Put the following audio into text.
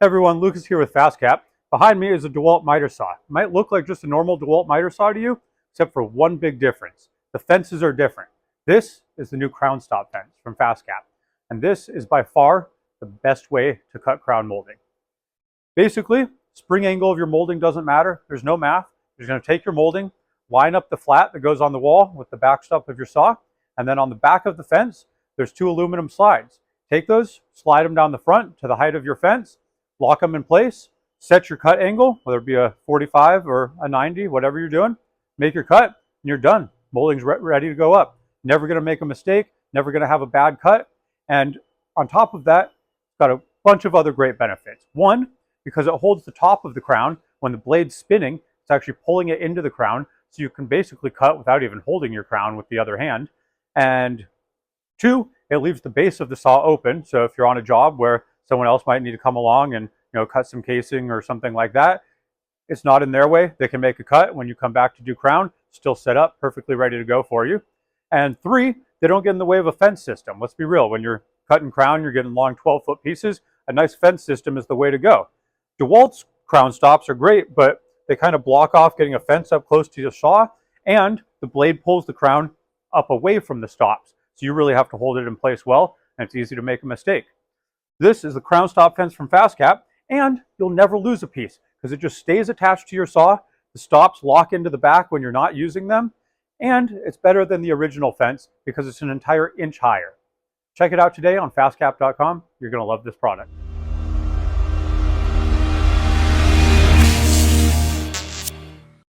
Hey everyone, Lucas here with FastCap. Behind me is a DeWalt miter saw. It might look like just a normal DeWalt miter saw to you, except for one big difference. The fences are different. This is the new crown stop fence from FastCap, and this is by far the best way to cut crown molding. Basically, spring angle of your molding doesn't matter. There's no math. You're going to take your molding, line up the flat that goes on the wall with the backstop of your saw, and then on the back of the fence, there's two aluminum slides. Take those, slide them down the front to the height of your fence, lock them in place, set your cut angle, whether it be a 45 or a 90, whatever you're doing, make your cut, and you're done. Molding's ready to go up. Never going to make a mistake, never going to have a bad cut. And on top of that, it's got a bunch of other great benefits. One, because it holds the top of the crown. When the blade's spinning, it's actually pulling it into the crown, so you can basically cut without even holding your crown with the other hand. And two, it leaves the base of the saw open, so if you're on a job where someone else might need to come along and cut some casing or something like that, it's not in their way. They can make a cut. When you come back to do crown, still set up, perfectly ready to go for you. And three, they don't get in the way of a fence system. Let's be real, when you're cutting crown, you're getting long 12-foot pieces, a nice fence system is the way to go. DeWalt's crown stops are great, but they kind of block off getting a fence up close to your saw, and the blade pulls the crown up away from the stops. So you really have to hold it in place well, and it's easy to make a mistake. This is the crown stop fence from FastCap, and you'll never lose a piece because it just stays attached to your saw. The stops lock into the back when you're not using them, and it's better than the original fence because it's an entire inch higher. Check it out today on fastcap.com. You're going to love this product.